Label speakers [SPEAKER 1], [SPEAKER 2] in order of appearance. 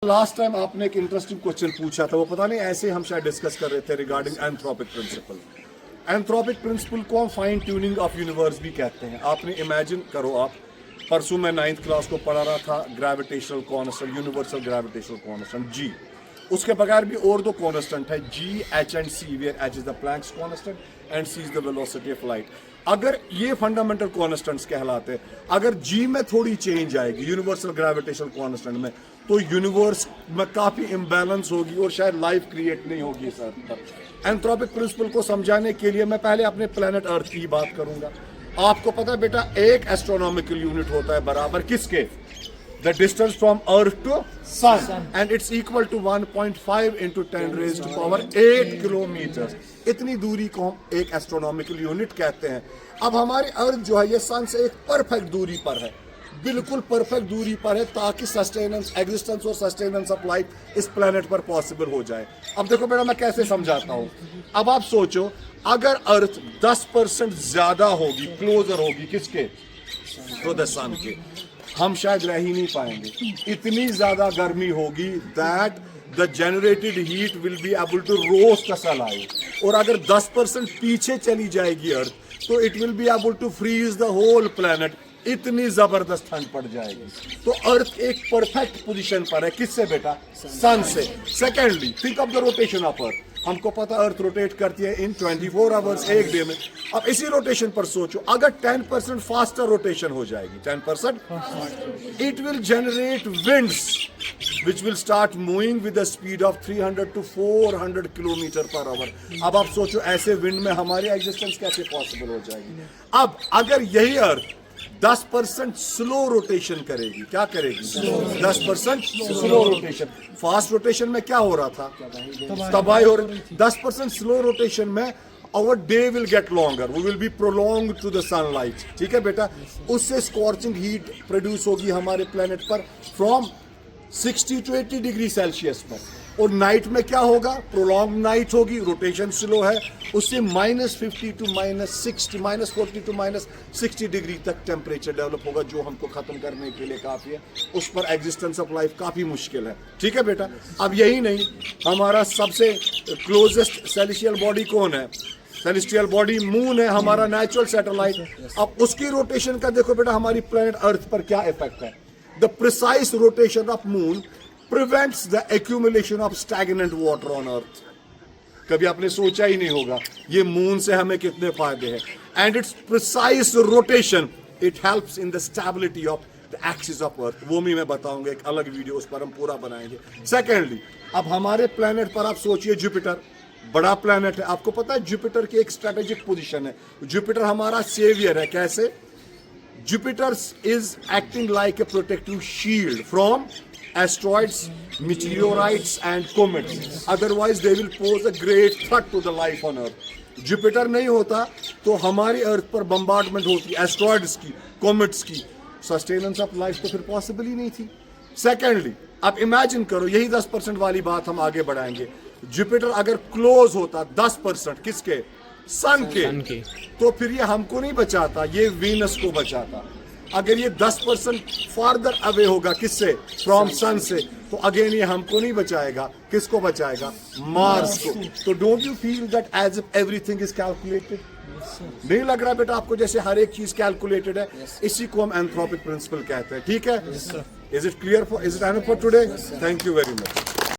[SPEAKER 1] Last time आपने एक interesting question पूछा था, वो पता नहीं ऐसे हम शायद डिस्कस कर रहे थे regarding anthropic principle. Anthropic principle को हम फाइन ट्यूनिंग ऑफ यूनिवर्स भी कहते हैं। आपने इमेजिन करो, आप परसों मैं 9th क्लास को पढ़ा रहा था gravitational constant, universal gravitational constant G. उसके बगैर भी और दो कॉन्स्टेंट है G, H and C, where H is the Planck's constant and C is the velocity of light. अगर ये फंडामेंटल कॉन्स्टेंट्स कहलाते हैं, अगर जी में थोड़ी चेंज आएगी यूनिवर्सल ग्रेविटेशनल कॉन्स्टेंट में, तो यूनिवर्स में काफी इम्बैलेंस होगी और शायद लाइफ क्रिएट नहीं होगी इस अर्थ पर। एंथ्रोपिक प्रिंसिपल को समझाने के लिए मैं पहले अपने प्लेनेट अर्थ की बात करूंगा। आपको पता है बेटा, एक एस्ट्रोनॉमिकल यूनिट होता है बराबर किसके? The distance from Earth to Sun, and it's equal to 1.5 into 10 raised to power 8 kilometre. इतनी दूरी को हम एक एस्ट्रोनॉमिकल यूनिट कहते हैं। अब हमारी अर्थ जो है ये सन से एक परफेक्ट दूरी पर है, बिल्कुल परफेक्ट दूरी पर है, ताकि सस्टेनेंस, एग्जिस्टेंस और सस्टेनेंस ऑफ लाइफ इस प्लेनेट पर पॉसिबल हो जाए। अब देखो बेटा, मैं कैसे समझाता हूँ। अब आप सोचो, अगर अर्थ 10% ज्यादा होगी, क्लोजर होगी किसके? तो द सन के, हम शायद रह ही नहीं पाएंगे। इतनी ज्यादा गर्मी होगी that the generated heat will be able to roast us alive. और अगर 10% पीछे चली जाएगी अर्थ, तो it will be able to freeze the whole planet. इतनी जबरदस्त ठंड पड़ जाएगी। तो अर्थ एक परफेक्ट पोजीशन पर है, किससे बेटा? सन से। Secondly, think of the rotation of earth. हमको पता अर्थ रोटेट करती है इन 24 आवर्स, एक डे में। अब इसी रोटेशन पर सोचो, अगर 10% फास्टर रोटेशन हो जाएगी, 10%, it will generate winds which will start moving with the speed of 300 to 400 kilometre per hour. अब आप सोचो, ऐसे विंड में हमारी एग्जिस्टेंस कैसे पॉसिबल हो जाएगी? अब अगर यही अर्थ 10% स्लो रोटेशन करेगी, क्या करेगी? 10% स्लो रोटेशन। फास्ट रोटेशन में क्या हो रहा था? तबाही हो रही। 10% स्लो रोटेशन में our day will get longer, we will be prolonged to the sunlight। ठीक है बेटा, उससे स्कॉर्चिंग हीट प्रोड्यूस होगी हमारे प्लेनेट पर फ्रॉम 60 to 80 डिग्री सेल्सियस पर। और नाइट में क्या होगा? प्रोलॉन्ग नाइट होगी, रोटेशन स्लो है, उससे -50 to -60, -40 to -60 डिग्री तक टेम्परेचर डेवलप होगा, जो हमको खत्म करने के लिए काफी है। उस पर एग्जिस्टेंस ऑफ लाइफ काफी मुश्किल है। ठीक है बेटा, अब यही नहीं, हमारा सबसे क्लोजेस्ट सेलेस्टियल बॉडी कौन है? सेलेस्टियल बॉडी मून है, हमारा नेचुरल सैटेलाइट। अब उसकी रोटेशन का देखो बेटा, हमारी प्लेनेट अर्थ पर क्या इफेक्ट है? The precise rotation of moon prevents the accumulation of stagnant water on earth। कभी आपने सोचा ही नहीं होगा ये मून से हमें कितने फायदे हैं। And its precise rotation, it helps in the stability of the axis of earth। वो भी मैं बताऊंगा, एक अलग वीडियो उस पर हम पूरा बनाएंगे। सेकेंडली, अब हमारे प्लेनेट पर आप सोचिए, जुपिटर बड़ा प्लेनेट है। आपको पता है जुपिटर की एक स्ट्रेटेजिक पोजीशन है। जुपिटर हमारा सेवियर है। कैसे? Jupiter is acting like a protective shield from asteroids, meteorites and comets, otherwise they will pose a great threat to the life on earth। Jupiter नहीं होता तो हमारी अर्थ पर बम्बार्डमेंट होती, एस्ट्रॉइड्स की, कॉमेट्स की, सस्टेनेंस ऑफ लाइफ तो फिर पॉसिबल ही नहीं थी। सेकेंडली, अब इमेजिन करो, यही 10% वाली बात हम आगे बढ़ाएंगे। जुपिटर अगर क्लोज होता 10% किसके? सन के, तो फिर ये हमको नहीं बचाता, ये वीनस को बचाता। अगर ये 10% फार्दर अवे होगा किससे? फ्रॉम सन से, तो अगेन ये हमको नहीं बचाएगा, किसको बचाएगा? मार्स को। तो don't you feel that as if everything is calculated? नहीं लग रहा बेटा आपको जैसे हर एक चीज कैलकुलेटेड है? इसी को हम एंथ्रोपिक प्रिंसिपल कहते हैं। ठीक है, is it clear for, is it enough for today? Thank you very much.